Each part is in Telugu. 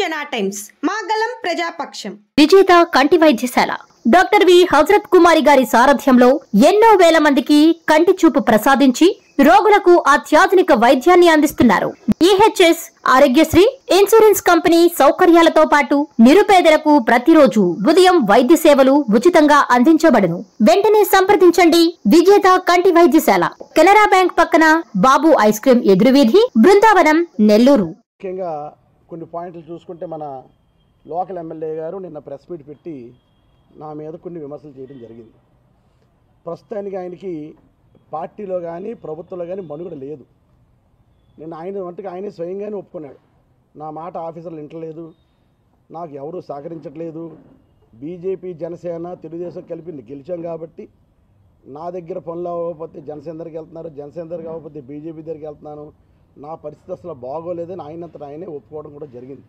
జనా టైమ్స్ మాగలం ప్రజాపక్షం విజేత కంటి వైద్యశాల డాక్టర్ వి హజరత్ కుమారి గారి సారథ్యంలో ఎన్నో వేల మందికి కంటి చూపు ప్రసాదించి రోగులకు అత్యాధునిక వైద్యాన్ని అందిస్తున్నారు. ఈహెచ్ఎస్ ఆరోగ్యశ్రీ ఇన్సూరెన్స్ కంపెనీ సౌకర్యాలతో పాటు నిరుపేదలకు ప్రతిరోజు ఉదయం వైద్య సేవలు ఉచితంగా అందించబడును. వెంటనే సంప్రదించండి. విజేత కంటి వైద్యశాల, కెనరా బ్యాంక్ పక్కన, బాబు ఐస్ క్రీమ్ ఎదురువీధి, బృందావనం, నెల్లూరు. ముఖ్యంగా కొన్ని పాయింట్లు చూసుకుంటే మన లోకల్ ఎమ్మెల్యే గారు నిన్న ప్రెస్ మీట్ పెట్టి నా మీద కొన్ని విమర్శలు చేయడం జరిగింది. ప్రస్తుతానికి ఆయనకి పార్టీలో కానీ ప్రభుత్వంలో కానీ మనుగడ లేదు. నేను ఆయన వంటికి ఆయనే స్వయంగానే ఒప్పుకున్నాడు. నా మాట ఆఫీసర్లు వింటలేదు, నాకు ఎవరు సహకరించట్లేదు, బీజేపీ జనసేన తెలుగుదేశం కలిపి గెలిచాం కాబట్టి నా దగ్గర పనులు అవ్వకపోతే జనసేన దగ్గరికి వెళ్తున్నారు, జనసేన దగ్గరికి అవ్వకపోతే బీజేపీ దగ్గరికి వెళ్తున్నాను, నా పరిస్థితి అసలు బాగోలేదని ఆయనంతటా ఆయనే ఒప్పుకోవడం కూడా జరిగింది.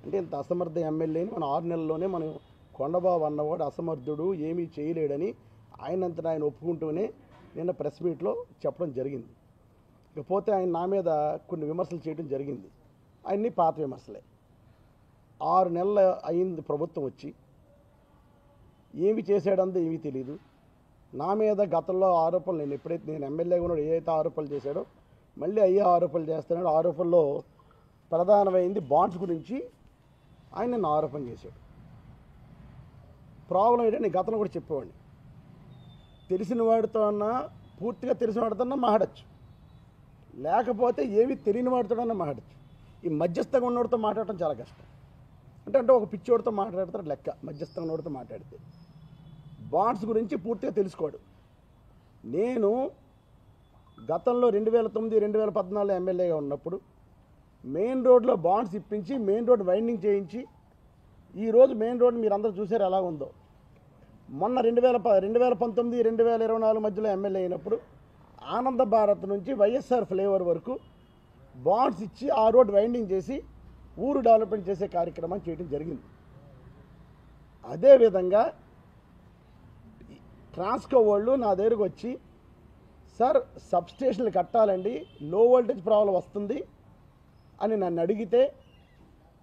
అంటే ఇంత అసమర్థ ఎమ్మెల్యేని మన 6 నెలల్లోనే మనం కొండబాబు అన్నవాడు అసమర్థుడు, ఏమీ చేయలేడని ఆయనంతటా ఆయన ఒప్పుకుంటూనే నిన్న ప్రెస్ మీట్లో చెప్పడం జరిగింది. ఇకపోతే ఆయన నా మీద కొన్ని విమర్శలు చేయడం జరిగింది. ఆయన్ని పాత విమర్శలే. 6 నెలలు అయింది ప్రభుత్వం వచ్చి, ఏమి చేశాడందో ఏమీ తెలియదు. నా మీద గతంలో ఆరోపణలు నేను ఎమ్మెల్యేగా ఉన్నాడు ఏదైతే ఆరోపణలు చేశాడో మళ్ళీ అయ్యే ఆరోపణలు చేస్తున్నాడు. ఆరోపణలో ప్రధానమైంది బాండ్స్ గురించి ఆయన నన్ను ఆరోపణ చేశాడు. ప్రాబ్లం ఏంటంటే గతంలో కూడా చెప్పేవాడిని, తెలిసిన వాడితో అన్నా పూర్తిగా తెలిసిన వాడితోన్నా మాట్లాడచ్చు, లేకపోతే ఏమి తెలియని వాడితోనన్నా మాట్లాడచ్చు. ఈ మధ్యస్థంగా ఉన్నవాడితో మాట్లాడటం చాలా కష్టం. అంటే ఒక పిచ్చోడితో మాట్లాడతారు లెక్క, మధ్యస్థంగా ఉన్నవాడితో మాట్లాడితే. బాండ్స్ గురించి పూర్తిగా తెలుసుకోడు. నేను గతంలో 2009, 2014 ఎమ్మెల్యేగా ఉన్నప్పుడు మెయిన్ రోడ్లో బాండ్స్ ఇప్పించి మెయిన్ రోడ్ వైండింగ్ చేయించి, ఈరోజు మెయిన్ రోడ్ మీరు అందరూ చూసారు ఎలా ఉందో. మొన్న 2019, 2024 మధ్యలో ఎమ్మెల్యే అయినప్పుడు ఆనంద భారత్ నుంచి వైఎస్ఆర్ ఫ్లేవర్ వరకు బాండ్స్ ఇచ్చి ఆ రోడ్ వైండింగ్ చేసి ఊరు డెవలప్మెంట్ చేసే కార్యక్రమం చేయడం జరిగింది. అదేవిధంగా ట్రాన్స్కో వాళ్ళు నా దగ్గరకు వచ్చి, సార్ సబ్స్టేషన్లు కట్టాలండి, లో వోల్టేజ్ ప్రాబ్లం వస్తుంది అని నన్ను అడిగితే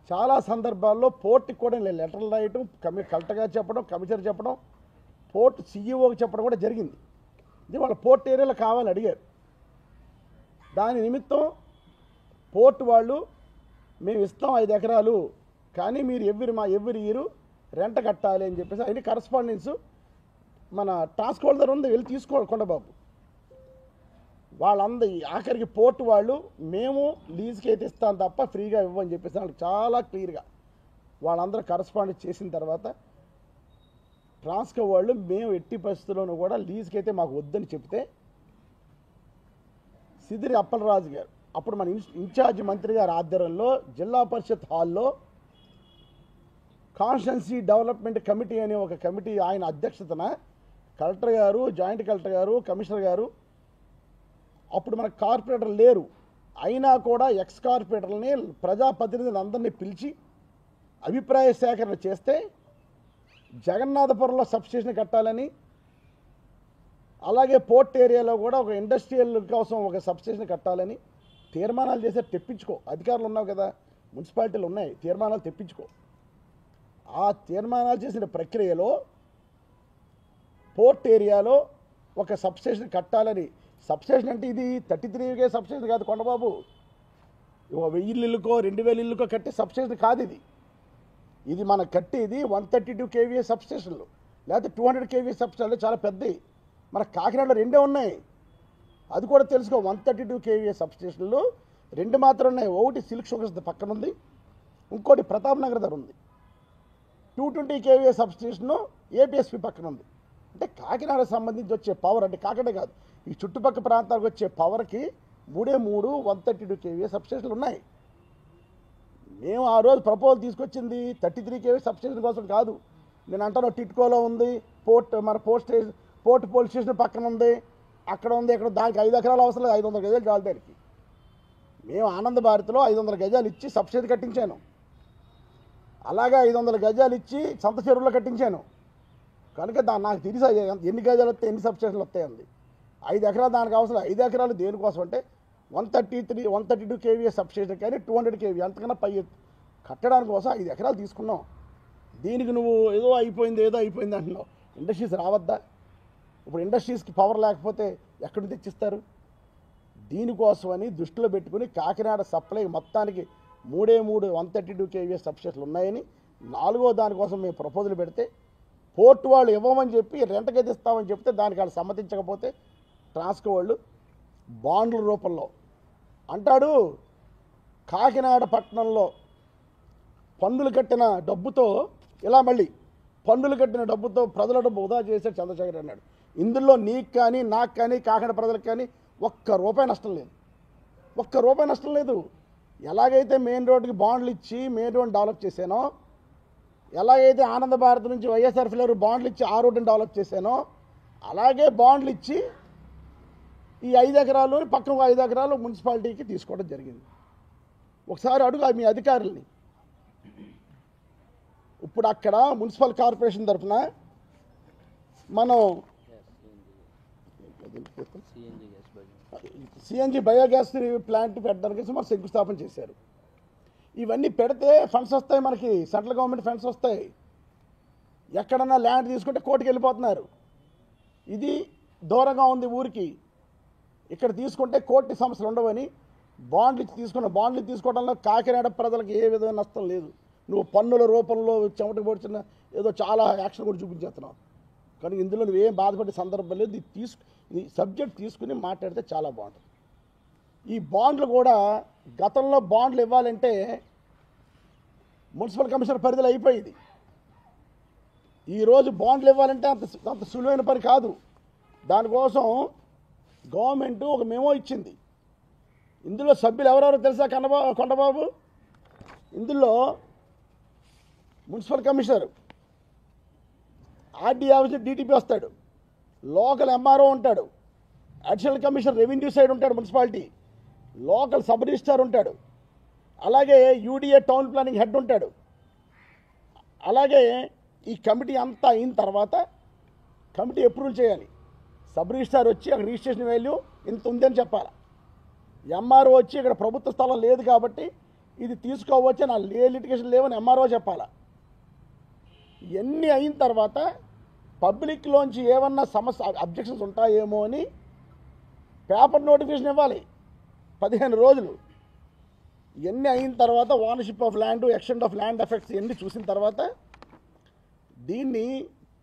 చాలా సందర్భాల్లో పోర్ట్కి కూడా నేను లెటర్లు రాయటం, కలెక్టర్ గారు చెప్పడం, కమిషనర్ చెప్పడం, పోర్ట్ సీఈఓకి చెప్పడం కూడా జరిగింది. ఇది వాళ్ళ పోర్ట్ ఏరియాలో కావాలని అడిగారు. దాని నిమిత్తం పోర్ట్ వాళ్ళు మేము ఇస్తాం 5 ఎకరాలు, కానీ మీరు ఎవ్రీ ఇయర్ రెంట్ కట్టాలి అని చెప్పేసి అయిన కరస్పాండెన్స్ మన టాస్క్ హోల్డర్ ఉంది, వెళ్ళి తీసుకోవాలి కొండబాబు. వాళ్ళందరూ ఆఖరికి పోర్ట్ వాళ్ళు మేము లీజ్కి అయితే ఇస్తాం తప్ప ఫ్రీగా ఇవ్వని చెప్పేసి వాళ్ళకి చాలా క్లియర్గా వాళ్ళందరూ కరస్పాండెన్స్ చేసిన తర్వాత ట్రాన్స్కో వాళ్ళు మేము ఎట్టి పరిస్థితుల్లోనూ కూడా లీజ్కి అయితే మాకు వద్దని చెప్తే సిదిరి అప్పలరాజు గారు, అప్పుడు మన ఇన్ఛార్జ్ మంత్రి గారి ఆధ్వర్యంలో జిల్లా పరిషత్ హాల్లో కాన్స్టిట్యుయెన్సీ డెవలప్మెంట్ కమిటీ అనే ఒక కమిటీ ఆయన అధ్యక్షతన కలెక్టర్ గారు, జాయింట్ కలెక్టర్ గారు, కమిషనర్ గారు, అప్పుడు మనకు కార్పొరేటర్ లేరు అయినా కూడా ఎక్స్ కార్పొరేటర్ని, ప్రజాప్రతినిధులు అందరినీ పిలిచి అభిప్రాయ సేకరణ చేస్తే జగన్నాథపురంలో సబ్స్టేషన్ కట్టాలని, అలాగే పోర్ట్ ఏరియాలో కూడా ఒక ఇండస్ట్రియల్ కోసం ఒక సబ్స్టేషన్ కట్టాలని తీర్మానాలు చేసే తెప్పించుకో. అధికారులు ఉన్నావు కదా, మున్సిపాలిటీలు ఉన్నాయి, తీర్మానాలు తెప్పించుకో. ఆ తీర్మానాలు చేసిన ప్రక్రియలో పోర్ట్ ఏరియాలో ఒక సబ్స్టేషన్ కట్టాలని. సబ్స్టేషన్ అంటే ఇది 33 సబ్స్టేషన్ కాదు కొండబాబు, 1000 ఇల్లుకో 2000 ఇల్లుకో కట్టే సబ్స్టేషన్ కాదు ఇది. ఇది మనకు కట్టేది 132 kVA సబ్స్టేషన్లు, లేకపోతే 200 kVA సబ్స్టేషన్లు చాలా పెద్దవి. మన కాకినాడలో 2 ఉన్నాయి, అది కూడా తెలుసుకో. 132 kVA సబ్స్టేషన్లు 2 మాత్రం ఉన్నాయి. ఒకటి సిల్క్ షుగర్స్ పక్కన ఉంది, ఇంకోటి ప్రతాప్ నగర్ దగ్గర ఉంది. 220 kVA సబ్స్టేషను ఏపీఎస్పీ పక్కన ఉంది. అంటే కాకినాడకు సంబంధించి వచ్చే పవర్, అంటే కాకినాడ కాదు ఈ చుట్టుపక్కల ప్రాంతాలకు వచ్చే పవర్కి 3 132 kVA సబ్స్టేషన్లు ఉన్నాయి. మేము ఆ రోజు ప్రపోజల్ తీసుకొచ్చింది 33 kVA సబ్స్టేషన్ కోసం కాదు. నేను అంటాను టిట్కోలో ఉంది, మన పోర్ట్ పోలీస్ స్టేషన్ పక్కన ఉంది, అక్కడ ఉంది, ఇక్కడ దానికి 5 ఎకరాలు అవసరం లేదు, 500 గజాలు చాలు దానికి. మేము ఆనంద భారత్లో 500 గజాలు ఇచ్చి సబ్స్టేషన్ కట్టించాను. అలాగే 500 గజాలు ఇచ్చి సంత చెరువులో కట్టించాను. కనుక నాకు తెలిసి ఎన్ని గజాలు వస్తాయి, ఎన్ని సబ్స్టేషన్లు వస్తాయండి. 5 ఎకరాలు దానికి అవసరం. 5 ఎకరాలు దేనికోసం అంటే 132 kVA సబ్స్టేషన్ కానీ 200 kVA అంతకన్నా కట్టడానికి కోసం 5 ఎకరాలు తీసుకున్నాం. దీనికి నువ్వు ఏదో అయిపోయింది అంటున్నావు. ఇండస్ట్రీస్ రావద్దా? ఇప్పుడు ఇండస్ట్రీస్కి పవర్ లేకపోతే ఎక్కడి నుంచి తెచ్చిస్తారు? దీనికోసమని దృష్టిలో పెట్టుకుని కాకినాడ సప్లై మొత్తానికి 3 132 kVA సబ్స్టేషన్లు ఉన్నాయని 4వ దానికోసం మేము ప్రపోజల్ పెడితే పోర్టు వాళ్ళు ఇవ్వమని చెప్పి రెంట్కైతే ఇస్తామని చెప్తే దానికి వాళ్ళు సమ్మతించకపోతే ట్రాన్స్కో వాళ్ళు బాండ్ల రూపంలో అంటాడు. కాకినాడ పట్టణంలో పన్నులు కట్టిన డబ్బుతో ఇలా మళ్ళీ పన్నులు కట్టిన డబ్బుతో ప్రజల డబ్బు వృధా చేశాడు చంద్రశేఖర్ అన్నాడు. ఇందులో నీకు కానీ నాకు కానీ కాకినాడ ప్రజలకు కానీ ₹1 నష్టం లేదు. ఎలాగైతే మెయిన్ రోడ్డుకి బాండ్లు ఇచ్చి మెయిన్ రోడ్డు డెవలప్ చేశానో, ఎలాగైతే ఆనంద భారత్ నుంచి వైఎస్ఆర్ ఫిల్లర్ బాండ్లు ఇచ్చి ఆ రోడ్డుని డెవలప్ చేశానో, అలాగే బాండ్లు ఇచ్చి ఈ 5 ఎకరాలు పక్కన 5 ఎకరాలు మున్సిపాలిటీకి తీసుకోవడం జరిగింది. ఒకసారి అడుగు మీ అధికారుల్ని. ఇప్పుడు అక్కడ మున్సిపల్ కార్పొరేషన్ తరఫున మనం సిఎన్జి బయోగ్యాస్ ప్లాంట్ పెట్టడానికి మనం శంకుస్థాపన చేశారు. ఇవన్నీ పెడితే ఫండ్స్ వస్తాయి, మనకి సెంట్రల్ గవర్నమెంట్ ఫండ్స్ వస్తాయి. ఎక్కడన్నా ల్యాండ్ తీసుకుంటే కోర్టుకి వెళ్ళిపోతున్నారు. ఇది దూరంగా ఉంది ఊరికి, ఇక్కడ తీసుకుంటే కోర్టు సమస్యలు ఉండవని బాండ్లు తీసుకోవడంలో కాకినాడ ప్రజలకు ఏ విధమైన నష్టం లేదు. నువ్వు పన్నుల రూపంలో చెమట పొడిచిన ఏదో చాలా యాక్షన్ కూడా చూపించేస్తున్నావు. కానీ ఇందులో నువ్వేం బాధపడే సందర్భం లేదు. ఈ సబ్జెక్ట్ తీసుకుని మాట్లాడితే చాలా బాగుంటుంది. ఈ బాండ్లు కూడా గతంలో బాండ్లు ఇవ్వాలంటే మున్సిపల్ కమిషనర్ పరిధిలో అయిపోయింది. ఈరోజు బాండ్లు ఇవ్వాలంటే అంత సులువైన పని కాదు. దానికోసం గవర్నమెంట్ ఒక మెమో ఇచ్చింది. ఇందులో సభ్యులు ఎవరెవరో తెలుసా? కొండబాబు, ఇందులో municipal commissioner, RD officer DTP వస్తాడు, లోకల్ ఎంఆర్ఓ ఉంటాడు, అడిషనల్ కమిషనర్ రెవెన్యూ సైడ్ ఉంటాడు మున్సిపాలిటీ, లోకల్ సబ్ రిజిస్ట్రార్ ఉంటాడు, అలాగే యూడిఏ టౌన్ ప్లానింగ్ హెడ్ ఉంటాడు. అలాగే ఈ కమిటీ అంతా అయిన తర్వాత కమిటీ అప్రూవల్ చేయాలి. సబ్ రిజిస్ట్రార్ వచ్చి అక్కడ రిజిస్ట్రేషన్ వాల్యూ ఇంత ఉందని చెప్పాలి. ఎంఆర్ఓ వచ్చి ఇక్కడ ప్రభుత్వ స్థలం లేదు కాబట్టి ఇది తీసుకోవచ్చు, నా లిటిగేషన్ లేవని ఎంఆర్ఓ చెప్పాలా. ఇవన్నీ అయిన తర్వాత పబ్లిక్లోంచి ఏమన్నా సమస్య అబ్జెక్షన్స్ ఉంటాయేమో అని పేపర్ నోటిఫికేషన్ ఇవ్వాలి 15 రోజులు. ఇవన్నీ అయిన తర్వాత ownership of land, extent of land effects ఇవన్నీ చూసిన తర్వాత దీన్ని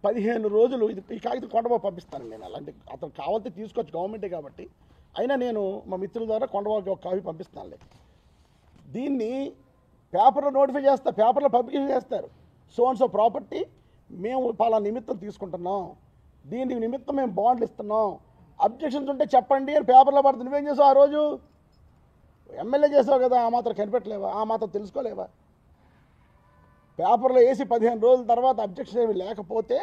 15 రోజులు ఈ కాగితం కొండబాబు పంపిస్తాను నేను. అలాంటి అతను కావాలంటే తీసుకోవచ్చు, గవర్నమెంటే కాబట్టి. అయినా నేను మా మిత్రుల ద్వారా కొండబాబుకి ఒక కాపీ పంపిస్తానులే. దీన్ని పేపర్లో నోటిఫై చేస్తారు, పేపర్లో పబ్లికేషన్ చేస్తారు. సో అండ్ సో ప్రాపర్టీ మేము పలానా నిమిత్తం తీసుకుంటున్నాం, దీని నిమిత్తం మేము బాండ్లు ఇస్తున్నాం, అబ్జెక్షన్స్ ఉంటే చెప్పండి అని పేపర్లో పడుతుంది. నువ్వేం చేసావు? ఆ రోజు ఎమ్మెల్యే చేసావు కదా, ఆ మాత్రం కనిపెట్టలేవా? ఆ మాత్రం తెలుసుకోలేవా? పేపర్లో వేసి 15 రోజుల తర్వాత అబ్జెక్షన్ ఏమి లేకపోతే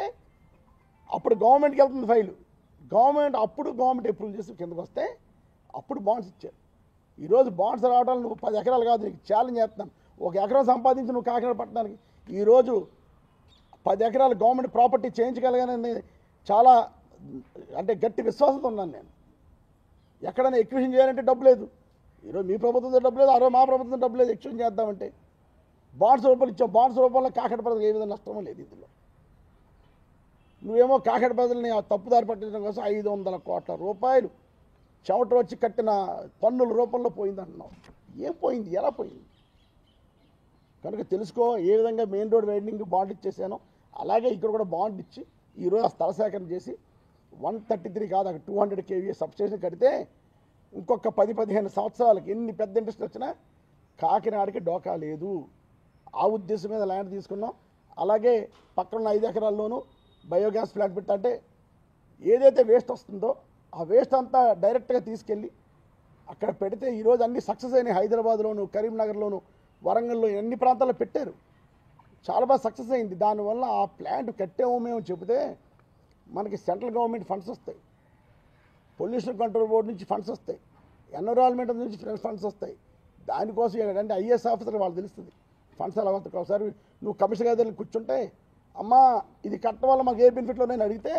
అప్పుడు గవర్నమెంట్కి వెళ్తుంది ఫైలు. గవర్నమెంట్ అప్రూవ్ చేసి కిందకు వస్తే అప్పుడు బాండ్స్ ఇచ్చారు. ఈరోజు బాండ్స్ రావడానికి నువ్వు 10 ఎకరాలు కాదు, నీకు ఛాలెంజ్ చేస్తున్నాను. 1 ఎకరం సంపాదించి నువ్వు కాకినాడ పట్టడానికి ఈరోజు 10 ఎకరాలు గవర్నమెంట్ ప్రాపర్టీ చేయించగలగానని చాలా అంటే గట్టి విశ్వాసంతో ఉన్నాను నేను. ఎక్కడైనా ఎక్విషన్ చేయాలంటే డబ్బు లేదు. ఈరోజు మీ ప్రభుత్వంతో డబ్బు లేదు, ఆ రోజు మా ప్రభుత్వంతో డబ్బు లేదు. ఎక్విషన్ చేద్దామంటే బాండ్స్ రూపంలో ఇచ్చావు. బాండ్స్ రూపంలో కాకినాడ ప్రజలకు ఏ విధంగా నష్టమో లేదు. ఇందులో నువ్వేమో కాకినాడ ప్రజల్ని తప్పుదారి పట్టించడం కోసం 500 కోట్ల రూపాయలు చెమట వచ్చి కట్టిన పన్నుల రూపంలో పోయిందంటున్నావు. ఏం పోయింది? ఎలా పోయింది? కనుక తెలుసుకో. ఏ విధంగా మెయిన్ రోడ్ వైడనింగ్ బాండ్ ఇచ్చేసానో అలాగే ఇక్కడ కూడా బాండ్ ఇచ్చి ఈరోజు ఆ స్థల సేకరణ చేసి 133 కాదు అక్కడ 200 kVA సబ్స్టేషన్ కడితే ఇంకొక 10-15 సంవత్సరాలకి ఎన్ని పెద్ద ఇండస్ట్రీ వచ్చినా కాకినాడకి డోకా లేదు. ఆ ఉద్దేశం మీద ల్యాండ్ తీసుకున్నాం. అలాగే పక్కన 5 ఎకరాల్లోనూ బయోగ్యాస్ ప్లాంట్ పెట్టాలంటే ఏదైతే వేస్ట్ వస్తుందో ఆ వేస్ట్ అంతా డైరెక్ట్గా తీసుకెళ్ళి అక్కడ పెడితే ఈరోజు అన్ని సక్సెస్ అయినాయి. హైదరాబాద్లోను, కరీంనగర్లోను, వరంగల్లో అన్ని ప్రాంతాల్లో పెట్టారు. చాలా బాగా సక్సెస్ అయింది. దానివల్ల ఆ ప్లాంట్ కట్టాము మేము చెబితే మనకి సెంట్రల్ గవర్నమెంట్ ఫండ్స్ వస్తాయి, పొల్యూషన్ కంట్రోల్ బోర్డు నుంచి ఫండ్స్ వస్తాయి, ఎన్విరాన్మెంట్ నుంచి ఫండ్స్ వస్తాయి. దానికోసం ఏంటంటే ఐఏఎస్ ఆఫీసర్ వాళ్ళు తెలుస్తుంది ఫండ్స్ ఎలా వస్తాయి. ఒకసారి నువ్వు కమిషనర్ గారి కూర్చుంటే అమ్మా ఇది కట్టడం వల్ల మాకు ఏ బెనిఫిట్లో నేను అడిగితే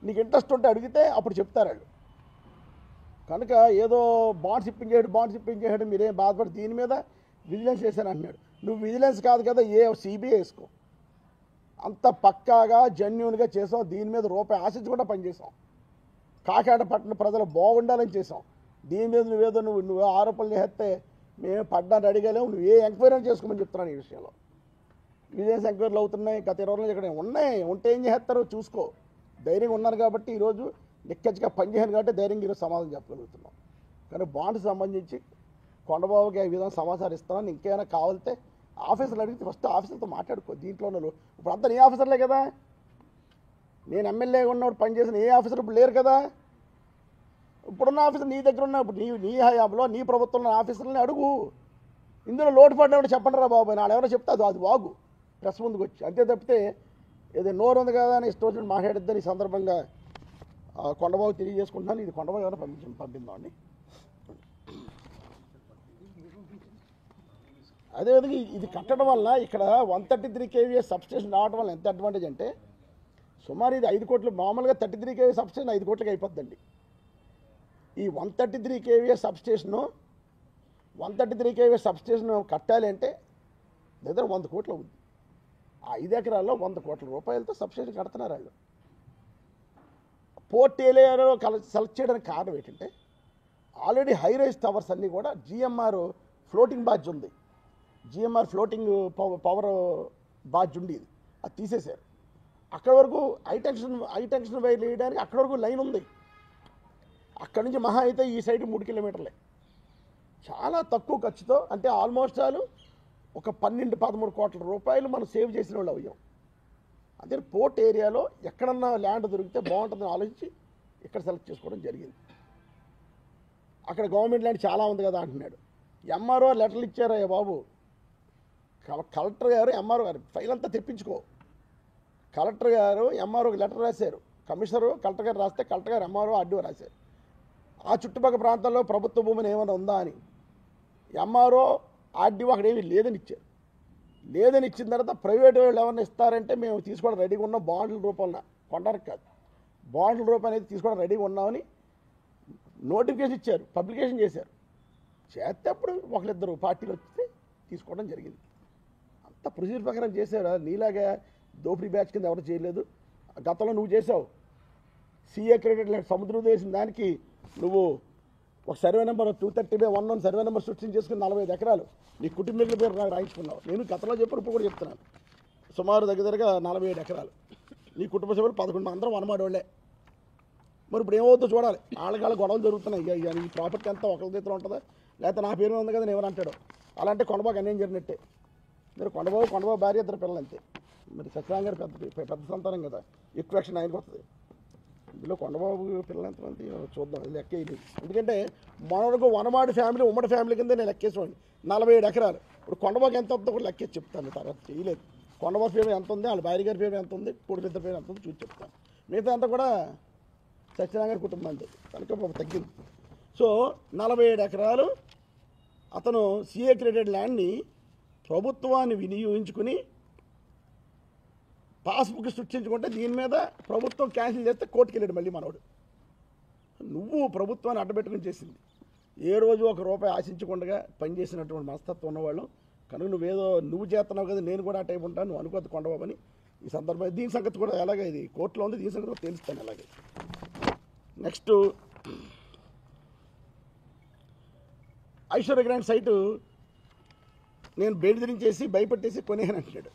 నీకు ఇంట్రెస్ట్ ఉంటే అడిగితే అప్పుడు చెప్తారు వాళ్ళు. కనుక ఏదో బాండ్స్ ఇప్పించేయడం మీరేం బాధపడి దీని మీద విజిలెన్స్ చేశాను అంటున్నాడు. నువ్వు విజిలెన్స్ కాదు కదా, సిబిఐ వేసుకో. అంత పక్కాగా జెన్యూన్గా చేసాం. దీని మీద రూపాయి ఆశించకుండా పనిచేసాం. కాకినాడ పట్టణ ప్రజలు బాగుండాలని చేసాం. దీని మీద నువ్వు ఆరోపణలు చేస్తే మేము పడ్డానికి అడిగలేము. నువ్వు ఏ ఎంక్వైరీ చేసుకోమని చెప్తున్నాను ఈ విషయంలో. విజిలెన్స్ ఎంక్వైరీలు అవుతున్నాయి గత 20 రోజులు. ఇక్కడ ఉన్నాయి, ఉంటే ఏం చేస్తారో చూసుకో. ధైర్యంగా ఉన్నారు కాబట్టి ఈరోజు నిక్కచ్చిగా పనిచేయను కాబట్టి ధైర్యంగా ఈరోజు సమాధానం చెప్పగలుగుతున్నాం. కానీ బాండ్స్ సంబంధించి కొండబాబుకి ఈ విధంగా సమాచారం ఇస్తున్నాను. ఇంకేమైనా కావాలితే ఆఫీసర్లు అడిగితే ఫస్ట్ ఆఫీసర్తో మాట్లాడుకో. దీంట్లో ఇప్పుడు అంతా నీ ఆఫీసర్లే కదా. నేను ఎమ్మెల్యేగా ఉన్నప్పుడు పనిచేసిన ఏ ఆఫీసర్ ఇప్పుడు లేరు కదా. ఇప్పుడున్న ఆఫీసర్ నీ దగ్గర ఉన్న ఇప్పుడు నీ హయాంలో నీ ప్రభుత్వంలో ఆఫీసర్లని అడుగు. ఇందులో లోటుపడినప్పుడు చెప్పండి రా బాబు. నాడు ఎవరో చెప్తే అది వాగు ప్రెస్ ముందుకు వచ్చి. అంతే తప్పితే ఏదో నోరు ఉంది కదా అని ఇష్టం వచ్చినట్టు మాట్లాడిద్దని ఈ సందర్భంగా కొండబాబు తెలియజేసుకుంటున్నాను. ఇది కొండబాబు ఎవరైనా పంపిందామండి. అదేవిధంగా ఇది కట్టడం వల్ల ఇక్కడ 133 kVA సబ్స్టేషన్ రావడం వల్ల ఎంత అడ్వాంటేజ్ అంటే సుమారు ఇది 5 కోట్లు. మామూలుగా 33 kVA సబ్స్టేషన్ 5 కోట్లకి అయిపోద్దండి. ఈ 133 kVA సబ్స్టేషన్ కట్టాలి అంటే దగ్గర 100 కోట్లు అవుతుంది. ఆ 5 ఎకరాల్లో 100 కోట్ల రూపాయలతో సబ్స్టేషన్ కడుతున్నారు వాళ్ళు. పోర్ట్ ఏరియాలో సెలెక్ట్ చేయడానికి కారణం ఏంటంటే ఆల్రెడీ హై రైజ్ టవర్స్ అన్నీ కూడా జిఎంఆర్ ఫ్లోటింగ్ బాడ్జ్ ఉంది. జిఎంఆర్ ఫ్లోటింగ్ పవర్ బాడ్జ్ ఉండేది, అది తీసేశారు. అక్కడ వరకు హై టెన్షన్ వైర్ వేయడానికి అక్కడ వరకు లైన్ ఉంది. అక్కడి నుంచి మహా అయితే ఈ సైడ్ 3 కిలోమీటర్లే. చాలా తక్కువ ఖర్చుతో, అంటే ఆల్మోస్ట్ ఒక 12-13 కోట్ల రూపాయలు మనం సేవ్ చేసిన వాళ్ళు అయ్యాం. అదే పోర్ట్ ఏరియాలో ఎక్కడన్నా ల్యాండ్ దొరికితే బాగుంటుందని ఆలోచించి ఇక్కడ సెలెక్ట్ చేసుకోవడం జరిగింది. అక్కడ గవర్నమెంట్ ల్యాండ్ చాలా ఉంది కదా అంటున్నాడు. ఎంఆర్ఓ లెటర్లు ఇచ్చారయ్యా బాబు. కలెక్టర్ గారు ఎంఆర్ఓ గారు ఫైల్ అంతా తెప్పించుకో. కలెక్టర్ గారు ఎంఆర్ఓకి లెటర్ రాశారు. కమిషనరు కలెక్టర్ గారు రాస్తే కలెక్టర్ గారు ఎంఆర్ఓ ఆర్డీఓ రాశారు. ఆ చుట్టుపక్కల ప్రాంతాల్లో ప్రభుత్వ భూమిని ఏమైనా ఉందా అని. ఎంఆర్ఓ ఆర్డీఓ అక్కడ ఏమీ లేదని ఇచ్చారు. లేదని ఇచ్చిన తర్వాత ప్రైవేట్ వాళ్ళు ఎవరైనా ఇస్తారంటే మేము తీసుకోవడం రెడీగా ఉన్నాం. బాండ్ల రూపంలో కొనడానికి కాదు, బాండ్ల రూపం అనేది తీసుకోవడం రెడీగా ఉన్నామని నోటిఫికేషన్ ఇచ్చారు, పబ్లికేషన్ చేశారు. చేస్తే అప్పుడు ఒకరిద్దరు పార్టీలు వస్తే తీసుకోవడం జరిగింది. అంత ప్రొసీజర్ ప్రకారం చేశారు. నీలాగా దోపిడీ బ్యాచ్ కింద ఎవరు చేయలేదు. గతంలో నువ్వు చేసావు. సీఏ క్రెడిట్ ల్యాండ్ సముద్రం వేసిన దానికి నువ్వు ఒక సర్వే నెంబర్ 230/11 సర్వే నెంబర్ సృష్టించి చేసుకుని 45 ఎకరాలు నీ కుటుంబీకుల పేరు నాకు రాయించుకున్నావు. నేను గతంలో చెప్పాను, ఇప్పుడు కూడా చెప్తున్నాను. సుమారు దగ్గరగా 47 ఎకరాలు నీ కుటుంబ సభ్యులు 11 అందరం వనమాడి వాళ్ళే. మరి ఇప్పుడు ఏమవుతుందో చూడాలి. వాళ్ళ గొడవలు జరుగుతున్నాయి. ఇక ఈ ప్రాపర్టీ అంతా ఒకరి చేతిలో ఉంటుందా, లేకపోతే నా పేరు ఉంది కదా నేను ఎవరు అంటాడు. అలాంటి కొండబాబు అన్యాయం జరిగినట్టే. మీరు కొండబాబు భార్య 2 పిల్లలు అంతే. మరి సత్యనారాయణ గారు పెద్ద సంతానం కదా, ఎక్కువ యాక్షన్ ఆయనకు వస్తుంది. ఇందులో కొండబాబు పిల్లలు ఎంతమంది చూద్దాం, లెక్క ఇది. ఎందుకంటే మనకు వనమాడి ఫ్యామిలీ ఉమ్మడి ఫ్యామిలీ కింద నేను లెక్కేసుకోండి 47 ఎకరాలు. ఇప్పుడు కొండబాబు ఎంత ఉందో కూడా లెక్కేసి చెప్తాను. తర్వాత చేయలేదు. కొండబాబు పేరు ఎంత ఉంది, వాళ్ళ భార్య గారి పేరు ఎంత ఉంది, కొడుకు ఇద్దరు పేరు ఎంత ఉంది చూసి చెప్తాను. మిగతా అంతా కూడా సత్యనారాయణ గారి కుటుంబం అంతే, కనుక తగ్గింది. సో 47 ఎకరాలు అతను సీఏ క్రెడిట్ ల్యాండ్ని ప్రభుత్వాన్ని వినియోగించుకుని పాస్బుక్ సృష్టించుకుంటే దీని మీద ప్రభుత్వం క్యాన్సిల్ చేస్తే కోర్టుకి వెళ్ళాడు మళ్ళీ మనోడు. నువ్వు ప్రభుత్వాన్ని అడ్డబెట్టుకుని చేసింది. ఏ రోజు ఒక రూపాయి ఆశించకుండా పనిచేసినటువంటి మనస్తత్వం ఉన్నవాళ్ళు. కనుక నువ్వు చేస్తున్నావు కదా, నేను కూడా ఆ టైప్ ఉంటాను, నువ్వు అనుకోద్దు కొండబాబు అని. ఈ సందర్భంగా దీని సంగతి కూడా ఎలాగ ఇది కోర్టులో ఉంది, దీని సంగతి కూడా తెలుస్తాను అలాగే. నెక్స్ట్ ఐశ్వర్య గ్రాండ్ సైటు నేను బెదిరించేసి భయపెట్టేసి కొనేయని అంటున్నాడు.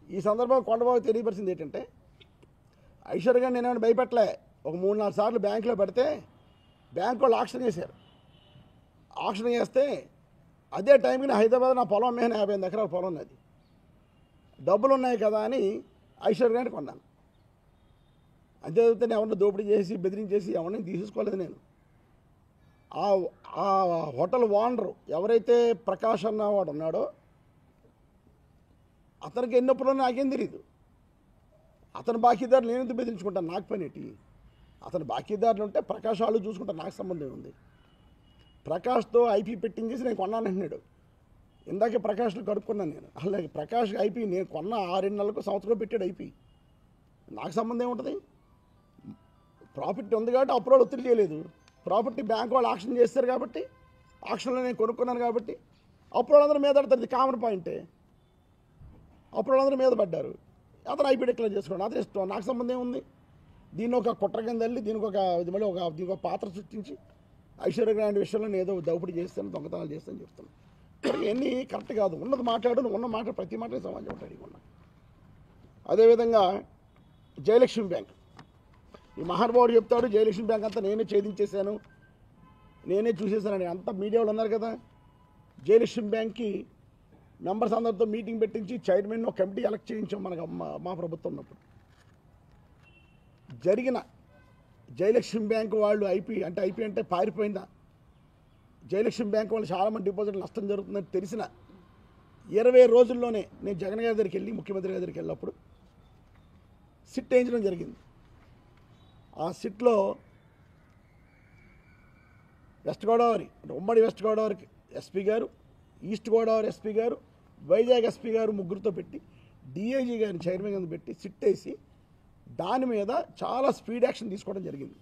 ఈ సందర్భంగా కొండబాబు తెలియపరిచింది ఏంటంటే, ఐశ్వర్య గారు నేనేమైనా భయపెట్టలే. ఒక 3-4 సార్లు బ్యాంకులో పెడితే బ్యాంకు వాళ్ళు ఆక్షన్ చేశారు. ఆక్షన్ చేస్తే అదే టైంకి నా హైదరాబాద్ నా పొలం మీద 58 ఎకరాల పొలం ఉన్నది. డబ్బులు ఉన్నాయి కదా అని ఐశ్వర్య గారిని కొన్నాను. అంతే చదివితే నేను ఎవరిని దోపిడీ చేసి బెదిరించేసి ఎవరిని తీసుకోలేదు నేను. ఆ హోటల్ ఓనరు ఎవరైతే ప్రకాష్ అన్నవాడు ఉన్నాడో అతనికి ఎన్నప్పుడు నాకేం తెలియదు. అతను బాకీదారులు నేను ఎందుకు బెదిరించుకుంటాను, నాకు పని ఏంటి? అతను బాకీదారులు ఉంటే ప్రకాష్ వాళ్ళు చూసుకుంటాను, నాకు సంబంధం ఉంది. ప్రకాష్తో ఐపీ పెట్టించేసి నేను కొన్నానంటున్నాడు. ఇందాకే ప్రకాష్లో కడుక్కున్నాను నేను. అలాగే ప్రకాష్ ఐపీ నేను కొన్న 6 నెలలకు సంవత్సరం పెట్టాడు ఐపీ, నాకు సంబంధం ఏముంటుంది? ప్రాఫిట్ ఉంది కాబట్టి అప్రోడ్ ఒత్తిడి చేయలేదు. ప్రాపర్టీ బ్యాంక్ వాళ్ళు ఆక్షన్ చేస్తారు కాబట్టి, ఆక్షన్లో నేను కొనుక్కున్నాను కాబట్టి అప్పుడు వాళ్ళందరూ మీద పడతారు, ఇది కామన్ పాయింటే. అప్పుడు వాళ్ళందరూ మీద పడ్డారు, అతను ఐపీ డిక్లేర్ చేసుకోండి, అతను ఇష్టం, నాకు సంబంధం ఏముంది. దీన్ని ఒక కుట్ర కింద వెళ్ళి దీనికి ఒక పాత్ర సృష్టించి ఐశ్వర్య గ్రాండ్ విషయంలో నేను ఏదో దౌపిడి చేస్తాను, దొంగతనాలు చేస్తాను చెప్తాను. ఇవన్నీ కరెక్ట్ కాదు. ఉన్నది మాట్లాడు, ఉన్న మాట ప్రతి మాట సమాజం ఉంటాడు. ఇవ్వకుండా అదేవిధంగా జయలక్ష్మి బ్యాంక్, ఈ మహానుభావుడు చెప్తాడు జయలక్ష్మి బ్యాంక్ అంతా నేనే ఛేదించేశాను, నేనే చూసేసానని. అంతా మీడియాలో ఉన్నారు కదా. జయలక్ష్మి బ్యాంక్కి మెంబర్స్ అందరితో మీటింగ్ పెట్టించి చైర్మన్ ఒక కమిటీ ఎలక్ట్ చేయించాం మనకు మా ప్రభుత్వం ఉన్నప్పుడు. జరిగిన జయలక్ష్మి బ్యాంక్ వాళ్ళు ఐపీ అంటే పారిపోయిందా, జయలక్ష్మి బ్యాంక్ వాళ్ళు చాలామంది డిపాజిట్లు నష్టం జరుగుతుందని తెలిసిన 20 రోజుల్లోనే నేను జగన్ గారి దగ్గరికి వెళ్ళి, ముఖ్యమంత్రి గారి దగ్గరికి వెళ్ళినప్పుడు సిట్ వేయించడం జరిగింది. ఆ సిట్లో వెస్ట్ గోదావరి ఉమ్మడి వెస్ట్ గోదావరికి ఎస్పీ గారు, ఈస్ట్ గోదావరి ఎస్పీ గారు, వైజాగ్ ఎస్పీ గారు ముగ్గురితో పెట్టి డిఐజీ గారిని చైర్మన్ కింద పెట్టి సిట్ వేసి దాని మీద చాలా స్పీడ్ యాక్షన్ తీసుకోవడం జరిగింది.